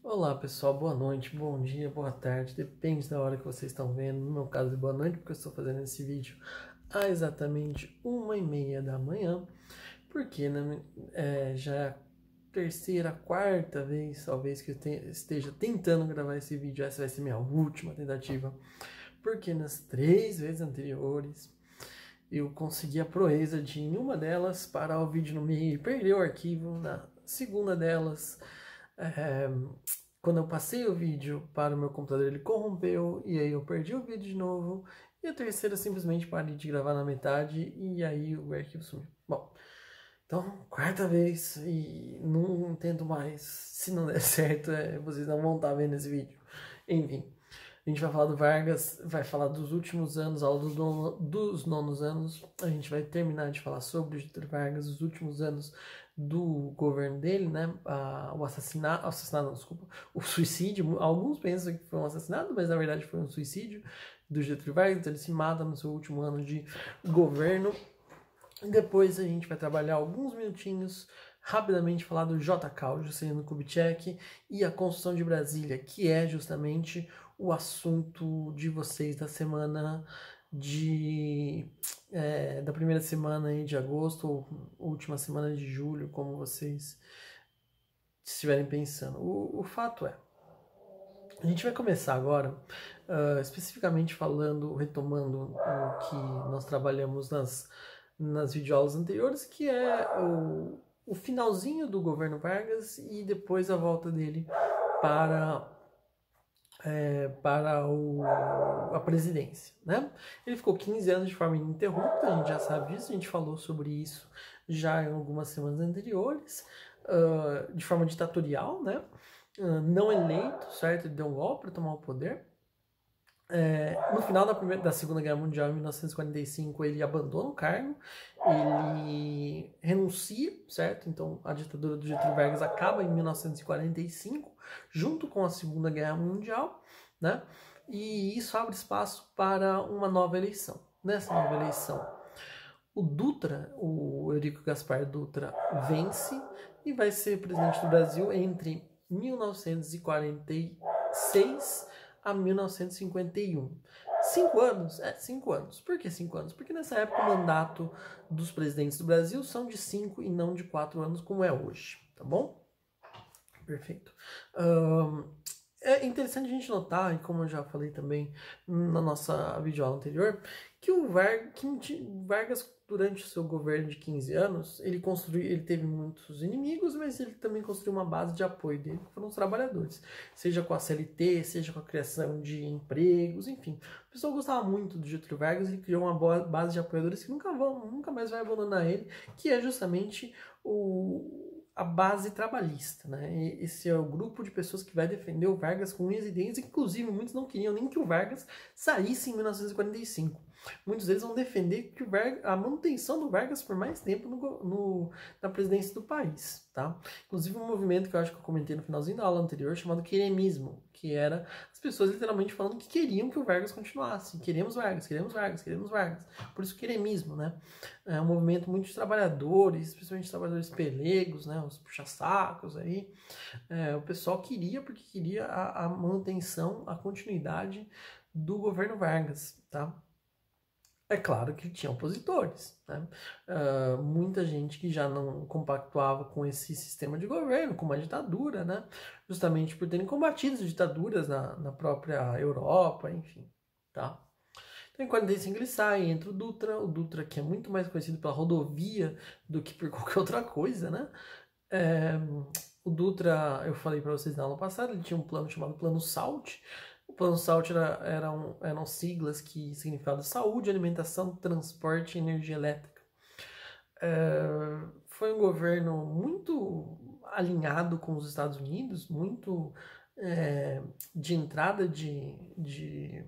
Olá pessoal, boa noite, bom dia, boa tarde, depende da hora que vocês estão vendo. No meu caso, boa noite, porque eu estou fazendo esse vídeo há exatamente 1h30 da manhã, porque já é a terceira, quarta vez, talvez, que eu esteja tentando gravar esse vídeo. Essa vai ser minha última tentativa, porque nas 3 vezes anteriores eu consegui a proeza de, em uma delas, parar o vídeo no meio e perder o arquivo. Na segunda delas, é, quando eu passei o vídeo para o meu computador, ele corrompeu e aí eu perdi o vídeo de novo. E a terceira, simplesmente parei de gravar na metade e aí o arquivo sumiu. Bom, então, quarta vez e não tento mais. Se não der certo, vocês não vão estar vendo esse vídeo. Enfim, a gente vai falar do Vargas, vai falar dos últimos anos, aula dos nonos anos. A gente vai terminar de falar sobre o Getúlio Vargas, os últimos anos do governo dele, né? O assassinato, não, desculpa, o suicídio. Alguns pensam que foi um assassinato, mas na verdade foi um suicídio do Getúlio Vargas. Então ele se mata no seu último ano de governo. Depois a gente vai trabalhar alguns minutinhos, rapidamente falar do JK, o Juscelino Kubitschek, e a construção de Brasília, que é justamente o assunto de vocês da semana da primeira semana aí de agosto, ou última semana de julho, como vocês estiverem pensando. O fato é, a gente vai começar agora, especificamente falando, retomando o que nós trabalhamos nas videoaulas anteriores, que é o finalzinho do governo Vargas e depois a volta dele para, a presidência, né? Ele ficou 15 anos de forma ininterrupta, a gente já sabe disso, a gente falou sobre isso já em algumas semanas anteriores, de forma ditatorial, né? Não eleito, certo? Ele deu um golpe para tomar o poder. No final da Segunda Guerra Mundial, em 1945, ele abandona o cargo, ele renuncia, certo? Então a ditadura do Getúlio Vargas acaba em 1945, junto com a Segunda Guerra Mundial, né? E isso abre espaço para uma nova eleição. Nessa nova eleição, o Dutra, o Eurico Gaspar Dutra, vence e vai ser presidente do Brasil entre 1946 a 1951. 5 anos? 5 anos. Por que 5 anos? Porque nessa época o mandato dos presidentes do Brasil são de 5 e não de 4 anos, como é hoje, tá bom? Perfeito. É interessante a gente notar, e como eu já falei também na nossa videoaula anterior, que o Vargas, durante o seu governo de 15 anos, ele teve muitos inimigos, mas ele também construiu uma base de apoio dele, que foram os trabalhadores. Seja com a CLT, seja com a criação de empregos, enfim. O pessoal gostava muito do Getúlio Vargas, ele criou uma boa base de apoiadores que nunca mais vai abandonar ele, que é justamente a base trabalhista, né? Esse é o grupo de pessoas que vai defender o Vargas com unhas e dentes. Inclusive, muitos não queriam nem que o Vargas saísse em 1945. Muitos deles vão defender que a manutenção do Vargas por mais tempo na presidência do país, tá? Inclusive um movimento que eu acho que eu comentei no finalzinho da aula anterior, chamado queremismo, que era as pessoas literalmente falando que queriam que o Vargas continuasse. Queremos Vargas, queremos Vargas, queremos Vargas. Por isso queremismo, né? É um movimento muito de trabalhadores, especialmente trabalhadores pelegos, né? Os puxa-sacos aí. O pessoal queria, porque queria a manutenção, a continuidade do governo Vargas, tá? É claro que tinha opositores, né? Muita gente que já não compactuava com esse sistema de governo, com uma ditadura, né? Justamente por terem combatido as ditaduras na própria Europa, enfim, tá? Então em 45 ele sai, entra o Dutra que é muito mais conhecido pela rodovia do que por qualquer outra coisa, né? O Dutra, eu falei para vocês na aula passada, ele tinha um plano chamado Plano SALT. O Plano SALT eram siglas que significavam saúde, alimentação, transporte e energia elétrica. Foi um governo muito alinhado com os Estados Unidos, muito de entrada de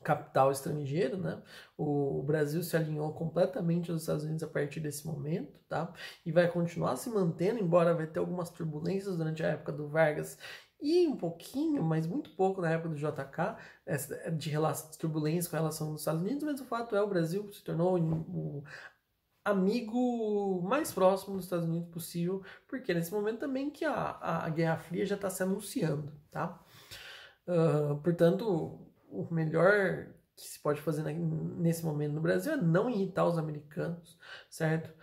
capital estrangeiro, né? O Brasil se alinhou completamente aos Estados Unidos a partir desse momento, tá? E vai continuar se mantendo, embora vai ter algumas turbulências durante a época do Vargas e um pouquinho, mas muito pouco na época do JK, de turbulências com relação aos Estados Unidos, mas o fato é o Brasil se tornou amigo mais próximo dos Estados Unidos possível, porque nesse momento também que a Guerra Fria já está se anunciando, tá? Portanto, o melhor que se pode fazer nesse momento no Brasil é não irritar os americanos, certo?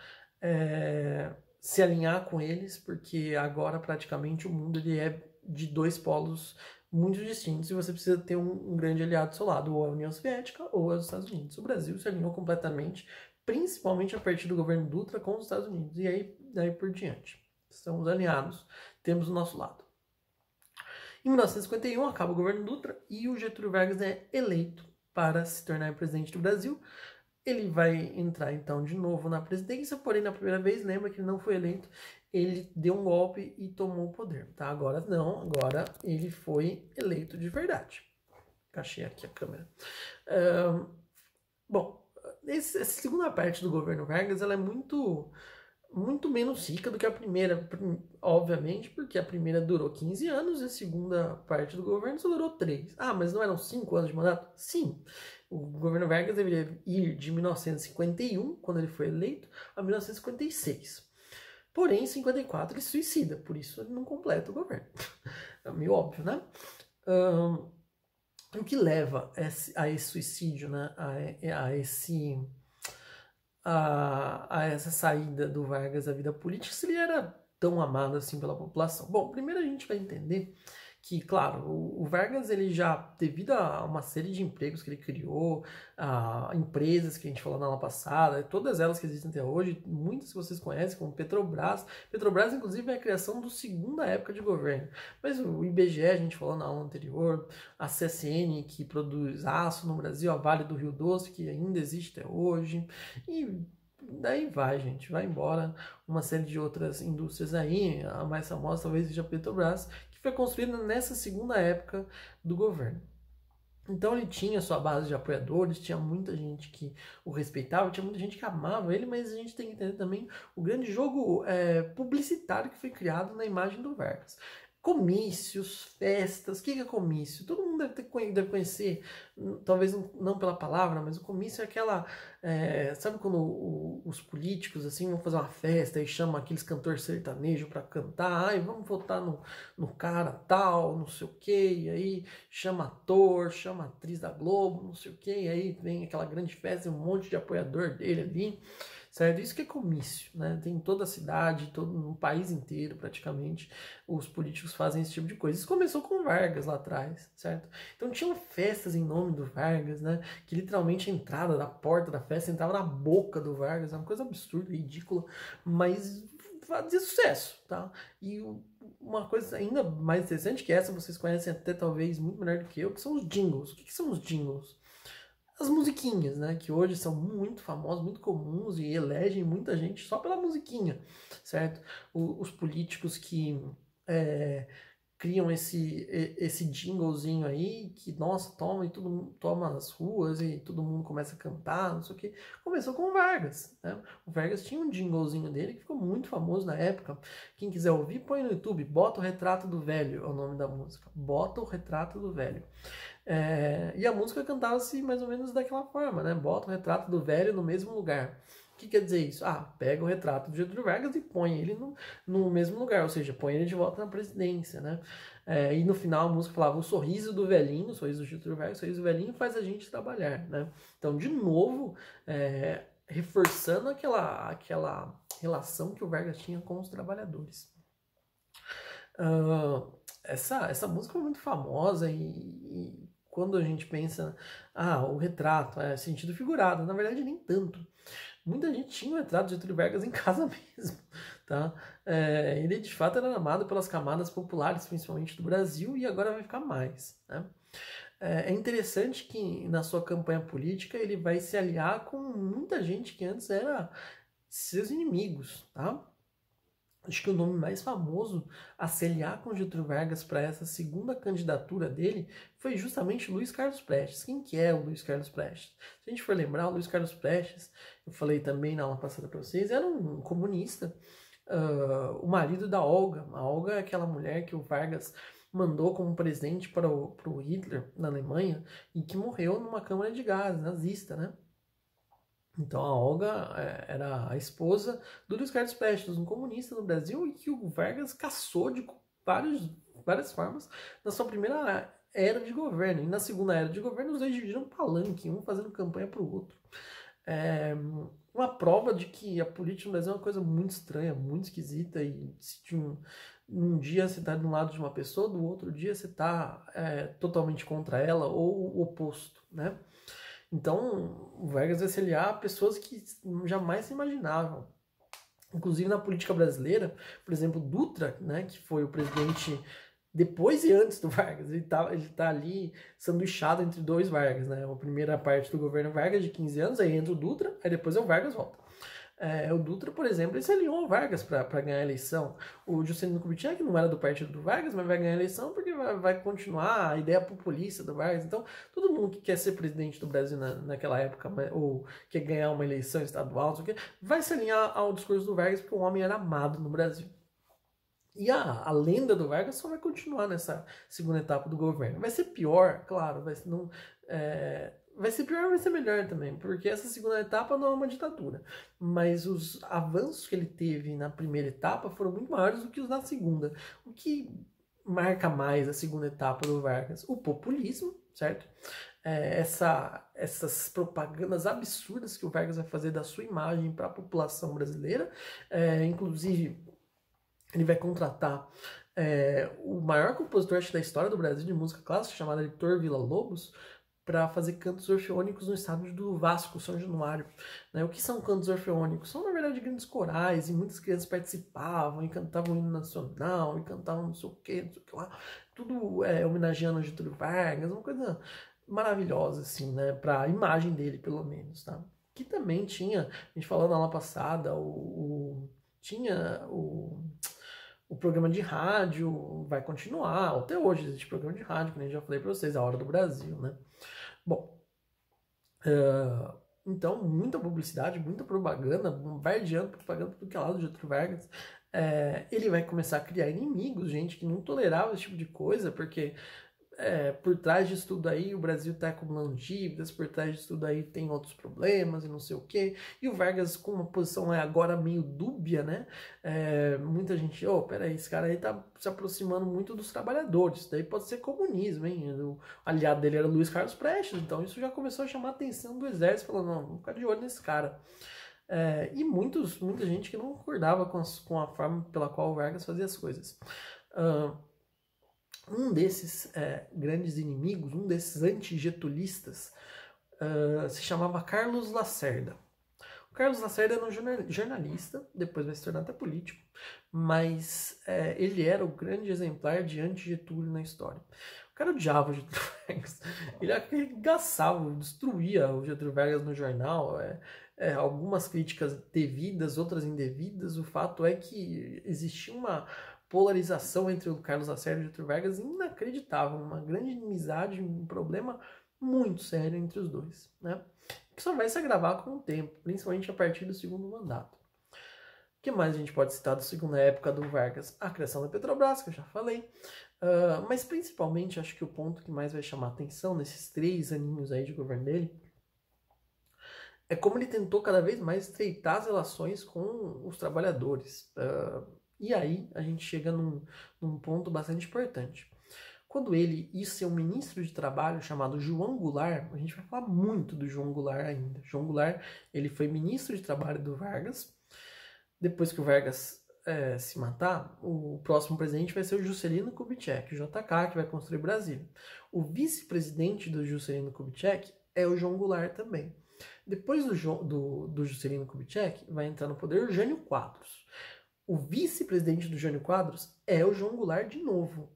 Se alinhar com eles, porque agora praticamente o mundo ele é de dois polos muito distintos e você precisa ter um grande aliado do seu lado, ou a União Soviética ou os Estados Unidos. O Brasil se alinhou completamente, principalmente a partir do governo Dutra com os Estados Unidos, e aí daí por diante. Estamos alinhados, temos o nosso lado. Em 1951 acaba o governo Dutra e o Getúlio Vargas é eleito para se tornar presidente do Brasil. Ele vai entrar então de novo na presidência, porém na primeira vez, lembra que ele não foi eleito, ele deu um golpe e tomou o poder, tá? Agora não, agora ele foi eleito de verdade. Achei aqui a câmera. Bom, essa segunda parte do governo Vargas, ela é muito menos rica do que a primeira, obviamente, porque a primeira durou 15 anos e a segunda parte do governo só durou 3. Ah, mas não eram 5 anos de mandato? Sim. O governo Vargas deveria ir de 1951, quando ele foi eleito, a 1956. Porém, em 54 ele se suicida, por isso ele não completa o governo. É meio óbvio, né? O que leva a esse suicídio, né? A essa saída do Vargas da vida política, se ele era tão amado assim pela população. Bom, primeiro a gente vai entender que, claro, o Vargas, ele já, devido a uma série de empregos que ele criou, a empresas que a gente falou na aula passada, todas elas que existem até hoje, muitas que vocês conhecem, como Petrobras. Petrobras, inclusive, é a criação do segunda época de governo. Mas o IBGE, a gente falou na aula anterior, a CSN, que produz aço no Brasil, a Vale do Rio Doce, que ainda existe até hoje, e daí vai, gente, vai embora uma série de outras indústrias aí, a mais famosa talvez seja a Petrobras, que foi construída nessa segunda época do governo. Então ele tinha sua base de apoiadores, tinha muita gente que o respeitava, tinha muita gente que amava ele, mas a gente tem que entender também o grande jogo publicitário que foi criado na imagem do Vargas. Comícios, festas, o que é comício? Todo mundo deve conhecer, talvez não pela palavra, mas o comício é aquela... sabe quando os políticos assim vão fazer uma festa e chamam aqueles cantores sertanejos para cantar, ai, vamos votar no cara tal, não sei o que, e aí chama ator, chama atriz da Globo, não sei o que, e aí vem aquela grande festa e um monte de apoiador dele ali, certo? Isso que é comício, né? Tem em toda a cidade, no país inteiro praticamente, os políticos fazem esse tipo de coisa. Isso começou com Vargas lá atrás, certo? Então tinham festas em nome do Vargas, né? Que literalmente a entrada da porta da festa entrava na boca do Vargas, é uma coisa absurda, ridícula, mas fazia sucesso, tá? E uma coisa ainda mais interessante, que essa vocês conhecem até talvez muito melhor do que eu, que são os jingles. O que são os jingles? As musiquinhas, né, que hoje são muito famosas, muito comuns e elegem muita gente só pela musiquinha, certo? Os políticos que criam esse jinglezinho aí, que, nossa, toma e todo mundo toma nas ruas e todo mundo começa a cantar, não sei o que. Começou com o Vargas, né? O Vargas tinha um jinglezinho dele que ficou muito famoso na época. Quem quiser ouvir, põe no YouTube, Bota o Retrato do Velho, é o nome da música. Bota o Retrato do Velho. E a música cantava-se mais ou menos daquela forma, né? Bota o retrato do velho no mesmo lugar. O que quer dizer isso? Pega o retrato do Getúlio Vargas e põe ele no mesmo lugar, ou seja, põe ele de volta na presidência, né? E no final a música falava o sorriso do velhinho, o sorriso do Getúlio Vargas, o sorriso do velhinho faz a gente trabalhar, né? Então, de novo, reforçando aquela relação que o Vargas tinha com os trabalhadores. Essa música é muito famosa e quando a gente pensa, o retrato é sentido figurado, na verdade nem tanto. Muita gente tinha o retrato de Getúlio Vargas em casa mesmo, tá? Ele de fato era amado pelas camadas populares, principalmente do Brasil, e agora vai ficar mais, né? É interessante que na sua campanha política ele vai se aliar com muita gente que antes era seus inimigos, tá? Acho que o nome mais famoso a se aliar com Getúlio Vargas para essa segunda candidatura dele foi justamente Luiz Carlos Prestes. Quem que é o Luiz Carlos Prestes? Se a gente for lembrar, o Luiz Carlos Prestes, eu falei também na aula passada para vocês, era um comunista, o marido da Olga. A Olga é aquela mulher que o Vargas mandou como presente para o Hitler na Alemanha e que morreu numa câmara de gás nazista, né? Então a Olga era a esposa do Luiz Carlos Prestes, um comunista no Brasil, e que o Vargas caçou de várias formas na sua primeira era de governo. E na segunda era de governo, os dois dividiram palanque, um fazendo campanha para o outro. Uma prova de que a política no Brasil é uma coisa muito estranha, muito esquisita, e se um dia você está de um lado de uma pessoa, do outro dia você está totalmente contra ela, ou o oposto, né? Então, o Vargas vai se aliar a pessoas que jamais se imaginavam. Inclusive na política brasileira, por exemplo, Dutra, né, que foi o presidente depois e antes do Vargas, ele tá ali sanduichado entre dois Vargas, né? A primeira parte do governo Vargas de 15 anos, aí entra o Dutra, aí depois o Vargas volta. O Dutra, por exemplo, ele se aliou ao Vargas para ganhar a eleição. O Juscelino Kubitschek não era do partido do Vargas, mas vai ganhar a eleição porque vai continuar a ideia populista do Vargas. Então, todo mundo que quer ser presidente do Brasil naquela época, ou quer ganhar uma eleição estadual, não sei o quê, vai se alinhar ao discurso do Vargas, porque o homem era amado no Brasil. E a lenda do Vargas só vai continuar nessa segunda etapa do governo. Vai ser pior, claro, vai ser pior, vai ser melhor também, porque essa segunda etapa não é uma ditadura. Mas os avanços que ele teve na primeira etapa foram muito maiores do que os na segunda. O que marca mais a segunda etapa do Vargas? O populismo, certo? Essas propagandas absurdas que o Vargas vai fazer da sua imagem para a população brasileira, inclusive ele vai contratar o maior compositor da história do Brasil de música clássica, chamado Heitor Villa-Lobos, para fazer cantos orfeônicos no estado do Vasco, São Januário. Né? O que são cantos orfeônicos? São, na verdade, grandes corais, e muitas crianças participavam, e cantavam o hino nacional, e cantavam não sei o que lá. Tudo homenageando o Getúlio Vargas, uma coisa maravilhosa, assim, né? Para a imagem dele, pelo menos, tá? Que também tinha, a gente falou na aula passada, tinha o programa de rádio, vai continuar, até hoje existe programa de rádio, que nem já falei para vocês, A Hora do Brasil, né? Bom, então muita publicidade, muita propaganda, bombardeando propaganda por que lado do Getúlio Vargas. Ele vai começar a criar inimigos, gente que não tolerava esse tipo de coisa, porque por trás disso tudo aí o Brasil está acumulando dívidas, por trás disso tudo aí tem outros problemas e não sei o quê. E o Vargas com uma posição agora meio dúbia, né? Muita gente, peraí, esse cara aí tá se aproximando muito dos trabalhadores, isso daí pode ser comunismo, hein? O aliado dele era o Luiz Carlos Prestes, então isso já começou a chamar a atenção do exército, falando, não, vamos ficar de olho nesse cara. E muita gente que não concordava com a forma pela qual o Vargas fazia as coisas. Um desses grandes inimigos, um desses antigetulistas, se chamava Carlos Lacerda. O Carlos Lacerda era um jornalista, depois vai se tornar até político, mas ele era o grande exemplar de anti-Getúlio na história. O cara odiava o Getúlio Vargas, ele arregaçava, destruía o Getúlio Vargas no jornal, algumas críticas devidas, outras indevidas. O fato é que existia uma polarização entre o Carlos Lacerda e o Getúlio Vargas inacreditável, uma grande inimizade, um problema muito sério entre os dois, né? Que só vai se agravar com o tempo, principalmente a partir do segundo mandato. O que mais a gente pode citar da segunda época do Vargas? A criação da Petrobras, que eu já falei, mas principalmente acho que o ponto que mais vai chamar atenção nesses 3 aninhos aí de governo dele é como ele tentou cada vez mais estreitar as relações com os trabalhadores. E aí a gente chega num ponto bastante importante. Quando ele ia ser um ministro de trabalho chamado João Goulart, a gente vai falar muito do João Goulart ainda. João Goulart, ele foi ministro de trabalho do Vargas. Depois que o Vargas se matar, o próximo presidente vai ser o Juscelino Kubitschek, o JK, que vai construir Brasília. O vice-presidente do Juscelino Kubitschek é o João Goulart também. Depois do Juscelino Kubitschek, vai entrar no poder o Jânio Quadros. O vice-presidente do Jânio Quadros é o João Goulart de novo.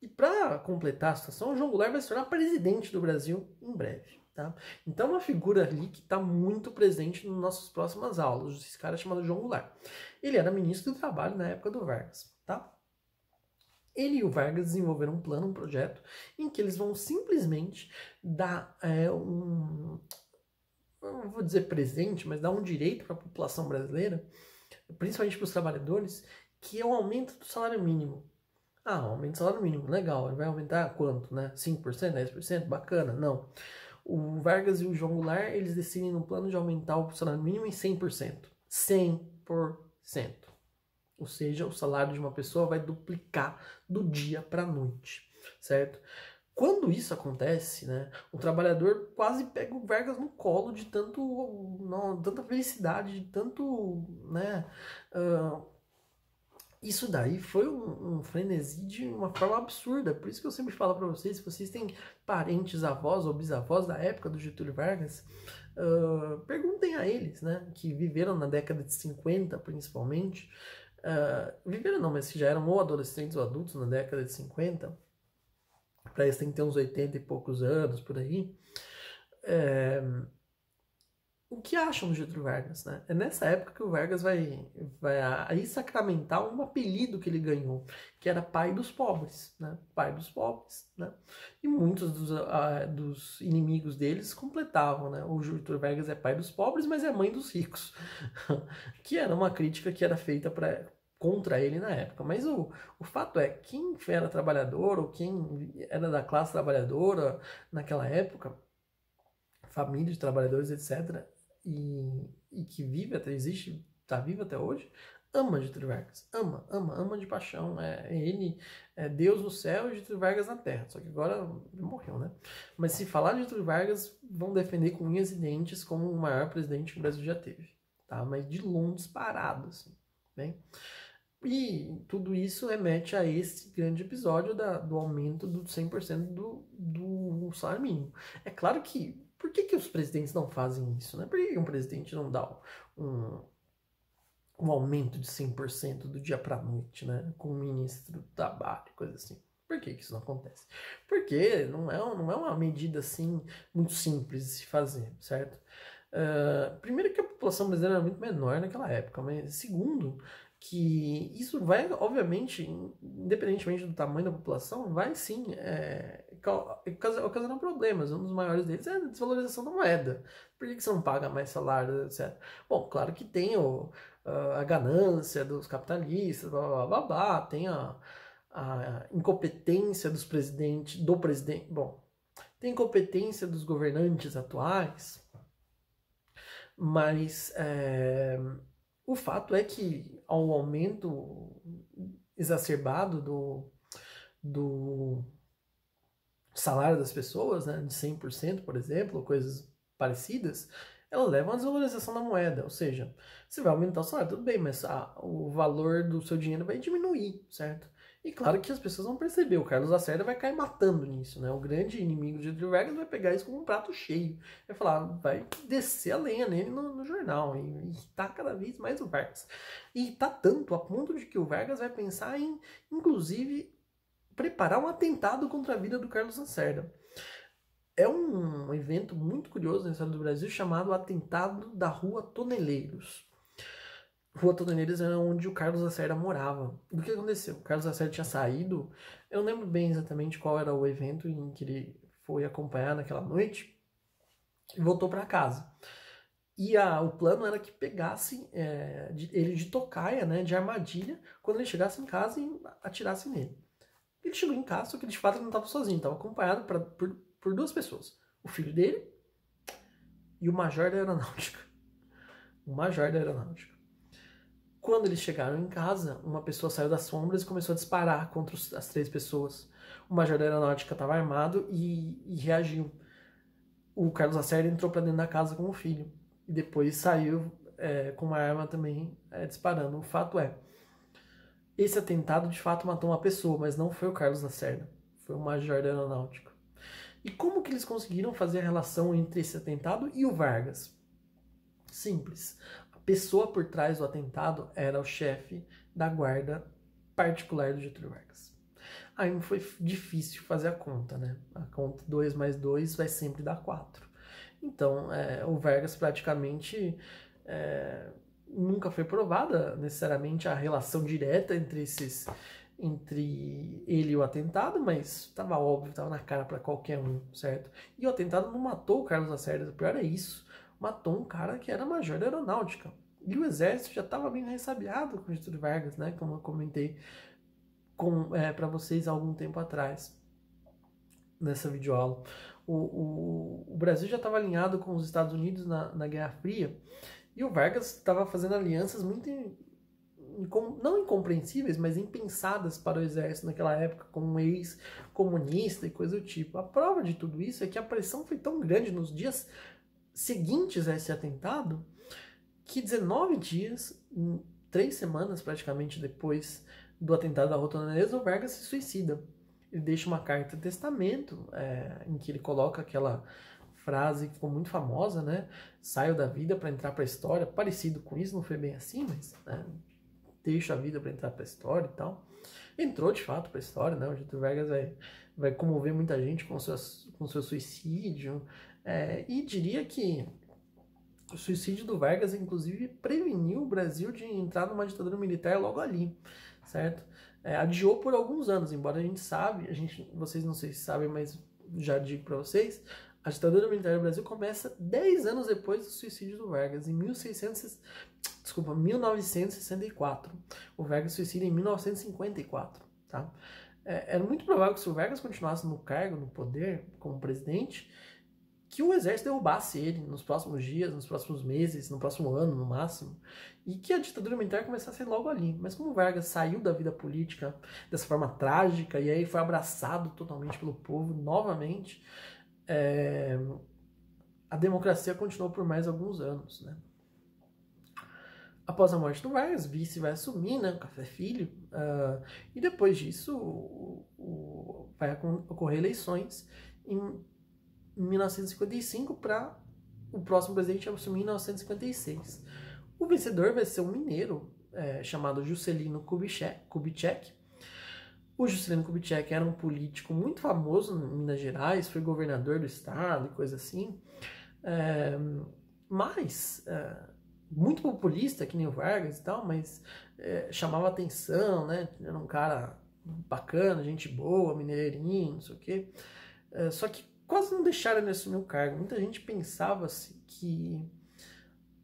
E para completar a situação, o João Goulart vai se tornar presidente do Brasil em breve. Tá? Então é uma figura ali que está muito presente nas nossas próximas aulas. Esse cara é chamado João Goulart. Ele era ministro do Trabalho na época do Vargas. Tá? Ele e o Vargas desenvolveram um plano, um projeto, em que eles vão simplesmente dar não vou dizer presente, mas dar um direito para a população brasileira, principalmente para os trabalhadores, que é o aumento do salário mínimo. Aumento do salário mínimo, legal. Ele vai aumentar quanto, né? 5%, 10%? Bacana. Não. O Vargas e o João Goulart, eles decidem no plano de aumentar o salário mínimo em 100%. 100%. Ou seja, o salário de uma pessoa vai duplicar do dia para a noite, certo? Quando isso acontece, né, o trabalhador quase pega o Vargas no colo de tanta felicidade, de tanto, né, isso daí foi um frenesi de uma forma absurda. Por isso que eu sempre falo para vocês, se vocês têm parentes, avós ou bisavós da época do Getúlio Vargas, perguntem a eles, né, que viveram na década de 50, principalmente. Viveram não, mas que já eram ou adolescentes ou adultos na década de 50. Para eles tem que ter uns 80 e poucos anos, por aí. O que acham do Getúlio Vargas, né? É nessa época que o Vargas vai aí sacramentar um apelido que ele ganhou, que era pai dos pobres, né? Pai dos pobres, né? E muitos dos inimigos deles completavam, né? O Getúlio Vargas é pai dos pobres, mas é mãe dos ricos, que era uma crítica que era feita contra ele na época. Mas o fato é, quem era trabalhador ou quem era da classe trabalhadora naquela época, família de trabalhadores, etc., e que está vivo até hoje, ama Getúlio Vargas. Ama de paixão. Ele é Deus no céu e Getúlio Vargas na terra. Só que agora morreu, né? Mas se falar de Getúlio Vargas, vão defender com unhas e dentes como o maior presidente que o Brasil já teve. Tá? Mas de longe disparado, assim. Bem? E tudo isso remete a esse grande episódio do aumento do 100% do salário mínimo. É claro que, por que os presidentes não fazem isso, né? Por que um presidente não dá um aumento de 100% do dia para a noite, né? Com o ministro do trabalho, coisa assim. Por que isso não acontece? Porque não é uma medida assim muito simples de se fazer, certo? Primeiro que a população brasileira era muito menor naquela época, mas segundo que isso vai, obviamente, independentemente do tamanho da população, vai sim ocasionar problemas. Um dos maiores deles é a desvalorização da moeda. Por que você não paga mais salário, etc? Bom, claro que tem a ganância dos capitalistas, blá, blá, blá, blá, tem a incompetência do presidente, bom, tem a incompetência dos governantes atuais, mas o fato é que ao aumento exacerbado do salário das pessoas, né, de 100%, por exemplo, ou coisas parecidas, elas levam à desvalorização da moeda. Ou seja, você vai aumentar o salário, tudo bem, mas o valor do seu dinheiro vai diminuir, certo? E claro que as pessoas vão perceber, o Carlos Lacerda vai cair matando nisso, né? O grande inimigo de Getúlio Vargas vai pegar isso como um prato cheio. Vai falar, vai descer a lenha nele no jornal e irritar cada vez mais o Vargas. E irritar tanto a ponto de que o Vargas vai pensar em, inclusive, preparar um atentado contra a vida do Carlos Lacerda. É um evento muito curioso na história do Brasil chamado Atentado da Rua Toneleiros. Rua Toneleiros era onde o Carlos Lacerda morava. O que aconteceu? O Carlos Lacerda tinha saído, eu não lembro bem exatamente qual era o evento em que ele foi acompanhar naquela noite, e voltou para casa. E o plano era que pegasse ele de tocaia, né, de armadilha, quando ele chegasse em casa e atirasse nele. Ele chegou em casa, só que de fato ele não estava sozinho, estava acompanhado por duas pessoas. O filho dele e o major da aeronáutica. O major da aeronáutica. Quando eles chegaram em casa, uma pessoa saiu das sombras e começou a disparar contra as três pessoas. O major da aeronáutica estava armado e reagiu. O Carlos Lacerda entrou para dentro da casa com o filho. E depois saiu com uma arma também disparando. O fato é, esse atentado de fato matou uma pessoa, mas não foi o Carlos Lacerda. Foi o major da aeronáutica. E como que eles conseguiram fazer a relação entre esse atentado e o Vargas? Simples. A pessoa por trás do atentado era o chefe da guarda particular do Getúlio Vargas. Aí foi difícil fazer a conta, né? A conta 2 mais 2 vai sempre dar 4. Então, o Vargas praticamente nunca foi provada necessariamente a relação direta entre ele e o atentado, mas estava óbvio, estava na cara para qualquer um, certo? E o atentado não matou o Carlos Lacerda, o pior é isso. Matou um cara que era major da aeronáutica. E o exército já estava bem ressabiado com o Getúlio Vargas, né? Como eu comentei para vocês há algum tempo atrás, nessa videoaula. o Brasil já estava alinhado com os Estados Unidos na Guerra Fria, e o Vargas estava fazendo alianças muito não incompreensíveis, mas impensadas para o exército naquela época, com um ex-comunista e coisa do tipo. A prova de tudo isso é que a pressão foi tão grande nos dias seguintes a esse atentado, que 19 dias, 3 semanas praticamente depois do atentado da Rotoneleza, o Vargas se suicida. Ele deixa uma carta de testamento, em que ele coloca aquela frase que ficou muito famosa, né? Saio da vida para entrar para a história. Parecido com isso, não foi bem assim, mas deixo a vida para entrar para a história e tal. Entrou de fato para a história, né? O Getúlio Vargas vai comover muita gente com seu suicídio. E diria que o suicídio do Vargas, inclusive, preveniu o Brasil de entrar numa ditadura militar logo ali, certo? Adiou por alguns anos, embora a gente sabe, vocês não sei se sabem, mas já digo para vocês, a ditadura militar do Brasil começa 10 anos depois do suicídio do Vargas, em 1964. O Vargas suicida em 1954, tá? Era muito provável que se o Vargas continuasse no cargo, no poder, como presidente, que o exército derrubasse ele nos próximos dias, nos próximos meses, no próximo ano, no máximo, e que a ditadura militar começasse logo ali. Mas como o Vargas saiu da vida política dessa forma trágica, e aí foi abraçado totalmente pelo povo novamente, a democracia continuou por mais alguns anos, né? Após a morte do Vargas, vice vai assumir, né, Café Filho, e depois disso vai ocorrer eleições em 1955 para o próximo presidente assumir em 1956. O vencedor vai ser um mineiro chamado Juscelino Kubitschek. O Juscelino Kubitschek era um político muito famoso em Minas Gerais, foi governador do estado e coisa assim, mas muito populista, que nem o Vargas e tal, mas chamava atenção, né? Era um cara bacana, gente boa, mineirinho, não sei o quê. Só que quase não deixaram ele assumir o cargo. Muita gente pensava assim, que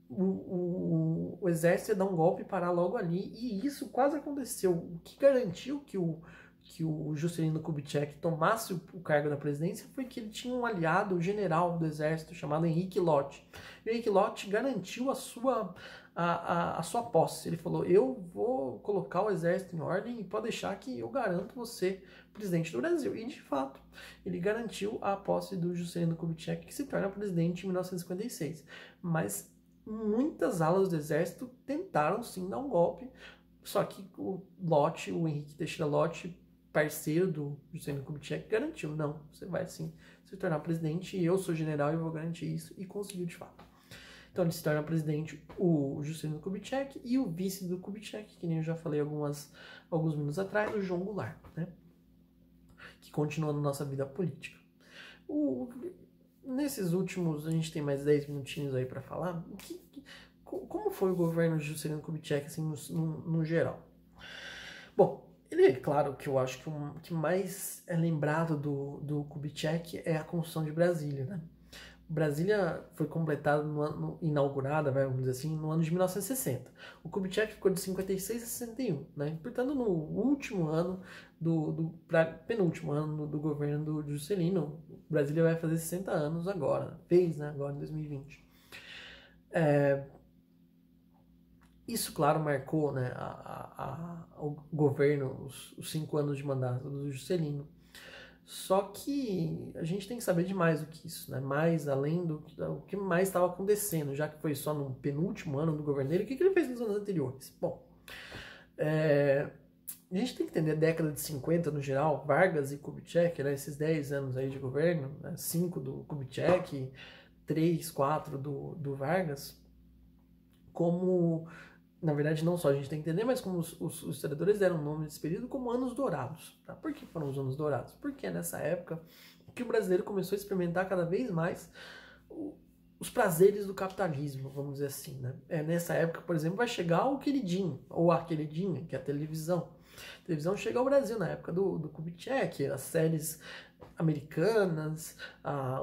o exército ia dar um golpe e parar logo ali, e isso quase aconteceu. O que garantiu que o Juscelino Kubitschek tomasse o cargo da presidência foi que ele tinha um aliado, o general do exército, chamado Henrique Lott. E o Henrique Lott garantiu a sua posse. Ele falou, eu vou colocar o exército em ordem e pode deixar que eu garanto você presidente do Brasil. E, de fato, ele garantiu a posse do Juscelino Kubitschek, que se torna presidente em 1956. Mas muitas alas do exército tentaram, sim, dar um golpe, só que o Henrique Teixeira Lott, parceiro do Juscelino Kubitschek, garantiu, não, você vai sim se tornar presidente, e eu sou general e vou garantir isso, e conseguiu de fato. Então ele se torna presidente, o Juscelino Kubitschek, e o vice do Kubitschek, que nem eu já falei alguns minutos atrás, o João Goulart, né? Que continua na nossa vida política. Nesses últimos, a gente tem mais 10 minutinhos aí para falar, como foi o governo de Juscelino Kubitschek, assim, no geral? Bom, ele, claro, que eu acho que o que mais é lembrado do Kubitschek é a construção de Brasília, né? Brasília foi completada inaugurada, vamos dizer assim, no ano de 1960. O Kubitschek ficou de 56 a 61, né? Portanto, no último ano, penúltimo ano do governo do Juscelino, Brasília vai fazer 60 anos agora, né? Agora em 2020. Isso, claro, marcou, né, o governo, os 5 anos de mandato do Juscelino. Só que a gente tem que saber de mais do que isso, né? Mais além do que mais estava acontecendo, já que foi só no penúltimo ano do governo dele. O que ele fez nos anos anteriores? Bom, a gente tem que entender a década de 50 no geral, Vargas e Kubitschek, né, esses 10 anos aí de governo, né, 5 do Kubitschek, 3, 4 do Vargas, como... Na verdade, não só a gente tem que entender, mas como os historiadores deram o nome desse período como anos dourados. Tá? Por que foram os anos dourados? Porque é nessa época que o brasileiro começou a experimentar cada vez mais os prazeres do capitalismo, vamos dizer assim. Né? Nessa época, por exemplo, vai chegar o queridinho, ou a queridinha, que é a televisão. A televisão chega ao Brasil na época do Kubitschek, as séries americanas,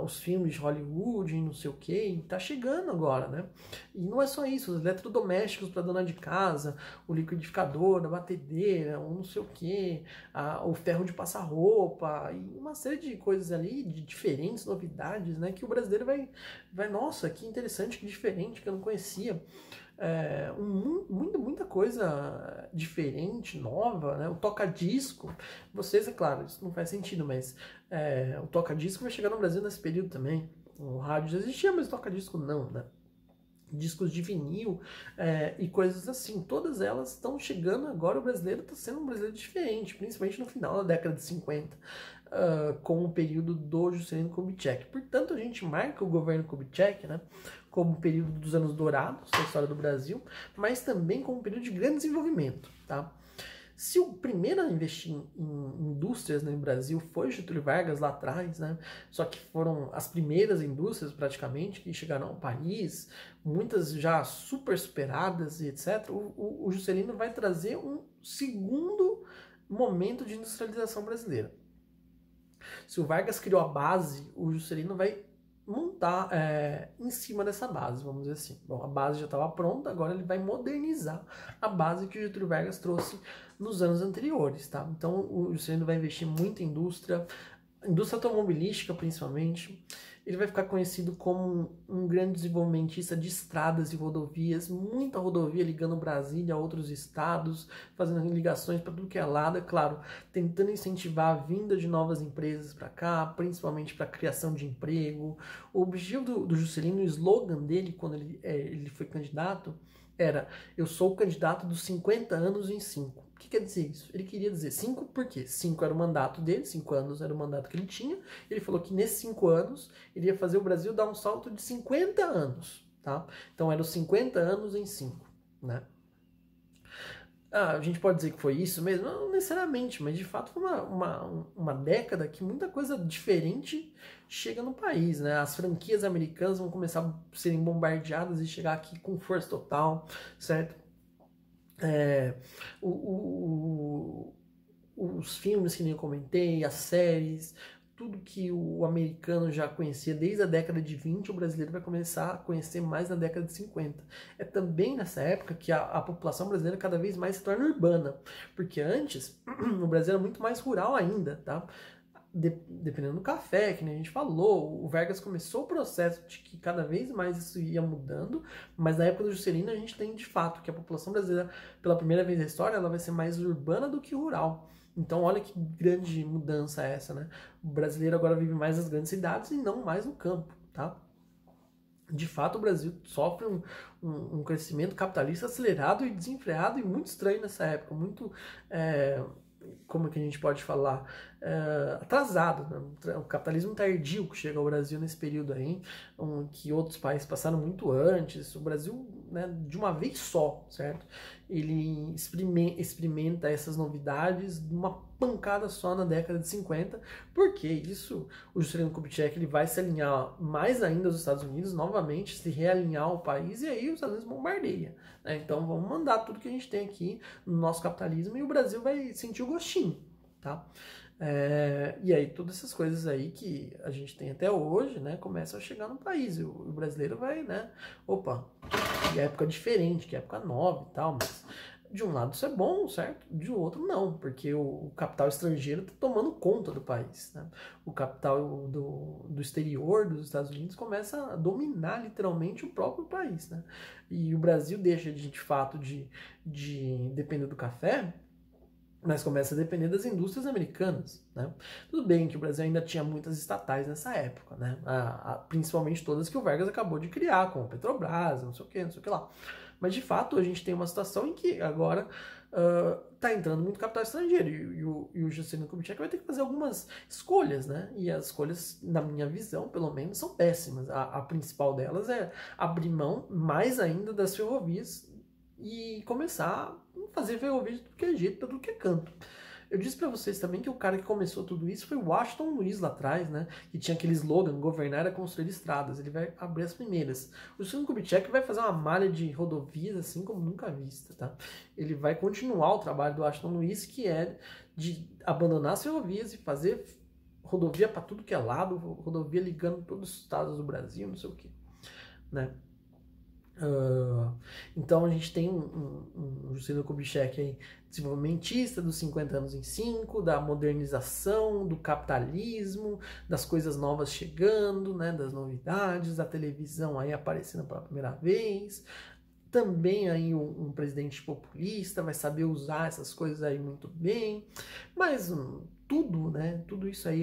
os filmes de Hollywood, não sei o que, tá chegando agora, né? E não é só isso, os eletrodomésticos para dona de casa, o liquidificador, a batedeira, o não sei o que, o ferro de passar roupa, e uma série de coisas ali, de diferentes novidades, né? Que o brasileiro vai, nossa, que interessante, que diferente, que eu não conhecia. Muita coisa diferente, nova, né? O toca-disco, vocês, é claro, isso não faz sentido, mas o toca-disco vai chegar no Brasil nesse período também. O rádio já existia, mas o toca-disco não, né? Discos de vinil e coisas assim, todas elas estão chegando agora. O brasileiro está sendo um brasileiro diferente, principalmente no final da década de 50, com o período do Juscelino Kubitschek. Portanto, a gente marca o governo Kubitschek, né, como o período dos anos dourados da história do Brasil, mas também como um período de grande desenvolvimento, tá? Se o primeiro a investir em indústrias, né, no Brasil foi Getúlio Vargas lá atrás, né? Só que foram as primeiras indústrias praticamente que chegaram ao país, muitas já super superadas e etc. O Juscelino vai trazer um segundo momento de industrialização brasileira. Se o Vargas criou a base, o Juscelino vai montar em cima dessa base, vamos dizer assim. Bom, a base já estava pronta, agora ele vai modernizar a base que o Getúlio Vargas trouxe nos anos anteriores, tá? Então o Juscelino vai investir muito em indústria automobilística principalmente. Ele vai ficar conhecido como um grande desenvolvimentista de estradas e rodovias, muita rodovia ligando Brasília a outros estados, fazendo ligações para tudo que é lado, é claro, tentando incentivar a vinda de novas empresas para cá, principalmente para a criação de emprego. O objetivo do Juscelino, o slogan dele, quando ele foi candidato, era: eu sou o candidato dos 50 anos em 5. O que quer dizer isso? Ele queria dizer 5 porque 5 era o mandato dele, 5 anos era o mandato que ele tinha. Ele falou que nesses 5 anos ele ia fazer o Brasil dar um salto de 50 anos, tá? Então eram 50 anos em 5, né? A gente pode dizer que foi isso mesmo? Não necessariamente, mas de fato foi uma década que muita coisa diferente chega no país, né? As franquias americanas vão começar a serem bombardeadas e chegar aqui com força total, certo? Os filmes que nem eu comentei, as séries, tudo que o americano já conhecia desde a década de 20, o brasileiro vai começar a conhecer mais na década de 50. É também nessa época que a população brasileira cada vez mais se torna urbana, porque antes o Brasil era muito mais rural ainda, tá? Dependendo do café, que nem a gente falou, o Vargas começou o processo de que cada vez mais isso ia mudando, mas na época do Juscelino a gente tem de fato que a população brasileira, pela primeira vez na história, ela vai ser mais urbana do que rural. Então olha que grande mudança é essa, né? O brasileiro agora vive mais nas grandes cidades e não mais no campo, tá? De fato, o Brasil sofre um crescimento capitalista acelerado e desenfreado e muito estranho nessa época, muito... como que a gente pode falar, atrasado, né? O capitalismo tardio que chega ao Brasil nesse período aí, que outros países passaram muito antes. O Brasil, né, de uma vez só, certo? Ele experimenta essas novidades de uma pancada só na década de 50, porque isso, o Juscelino Kubitschek, ele vai se alinhar mais ainda aos Estados Unidos, novamente, se realinhar ao país, e aí os Estados Unidos bombardeia, né? Então vamos mandar tudo que a gente tem aqui no nosso capitalismo e o Brasil vai sentir o gostinho, tá? E aí todas essas coisas aí que a gente tem até hoje, né, começam a chegar no país, e o brasileiro vai, né, opa, que época diferente, que época nova e tal, mas de um lado isso é bom, certo? De outro não, porque o capital estrangeiro está tomando conta do país, né? O capital do exterior, dos Estados Unidos, começa a dominar literalmente o próprio país, né? E o Brasil deixa de fato de depender do café, mas começa a depender das indústrias americanas, né? Tudo bem que o Brasil ainda tinha muitas estatais nessa época, né? Principalmente todas que o Vargas acabou de criar, como Petrobras, não sei o que lá. Mas, de fato, a gente tem uma situação em que agora está entrando muito capital estrangeiro e o Juscelino Kubitschek vai ter que fazer algumas escolhas, né? E as escolhas, na minha visão, pelo menos, são péssimas. A principal delas é abrir mão mais ainda das ferrovias e começar a fazer ferrovias de tudo que é jeito, de tudo que é canto. Eu disse para vocês também que o cara que começou tudo isso foi Washington Luiz lá atrás, né? Que tinha aquele slogan, governar é construir estradas. Ele vai abrir as primeiras. O Juscelino Kubitschek vai fazer uma malha de rodovias assim como nunca vista, tá? Ele vai continuar o trabalho do Washington Luiz, que é de abandonar as ferrovias e fazer rodovia para tudo que é lado, rodovia ligando todos os estados do Brasil, não sei o que, né? Então a gente tem um Juscelino Kubitschek aí, desenvolvimentista dos 50 anos em 5, da modernização, do capitalismo, das coisas novas chegando, né, das novidades, da televisão aí aparecendo pela primeira vez. Também aí um presidente populista, vai saber usar essas coisas aí muito bem, mas tudo, né, tudo isso aí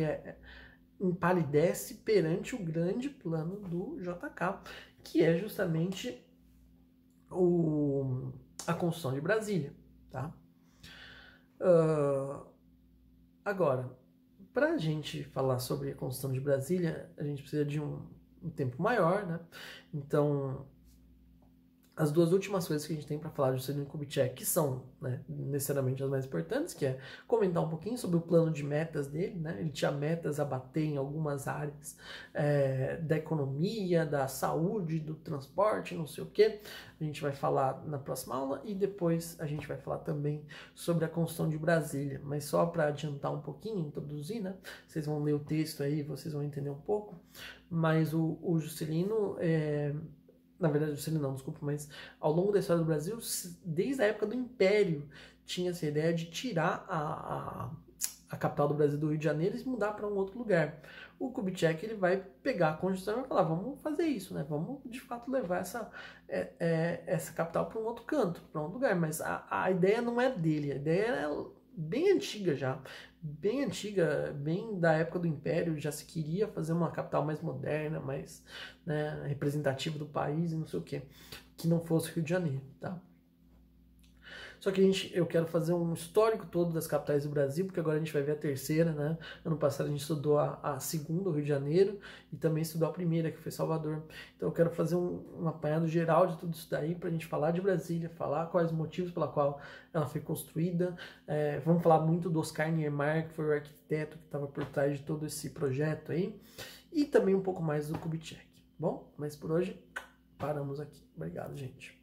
empalidece perante o grande plano do JK, que é justamente a construção de Brasília, tá? Agora, para a gente falar sobre a construção de Brasília, a gente precisa de um tempo maior, né? Então, as duas últimas coisas que a gente tem para falar de Juscelino Kubitschek, que são, né, necessariamente as mais importantes, que é comentar um pouquinho sobre o plano de metas dele, né? Ele tinha metas a bater em algumas áreas da economia, da saúde, do transporte, não sei o que. A gente vai falar na próxima aula e depois a gente vai falar também sobre a construção de Brasília. Mas só para adiantar um pouquinho, introduzir, né? Vocês vão ler o texto aí, vocês vão entender um pouco. Mas o Juscelino... Na verdade, Juscelino não, desculpa, mas ao longo da história do Brasil, desde a época do Império, tinha essa ideia de tirar a capital do Brasil do Rio de Janeiro e mudar para um outro lugar. O Kubitschek, ele vai pegar a Constituição e vai falar, vamos fazer isso, né? Vamos, de fato, levar essa capital para um outro canto, para um outro lugar. Mas a ideia não é dele, a ideia é bem antiga já. Bem antiga, bem da época do Império, já se queria fazer uma capital mais moderna, mais, né, representativa do país e não sei o que não fosse Rio de Janeiro, tá? Só que eu quero fazer um histórico todo das capitais do Brasil, porque agora a gente vai ver a terceira, né? Ano passado a gente estudou a segunda, o Rio de Janeiro, e também estudou a primeira, que foi Salvador. Então eu quero fazer um apanhado geral de tudo isso daí, pra gente falar de Brasília, falar quais os motivos pela qual ela foi construída. Vamos falar muito do Oscar Niemeyer, que foi o arquiteto que estava por trás de todo esse projeto aí, e também um pouco mais do Kubitschek. Bom, mas por hoje paramos aqui. Obrigado, gente.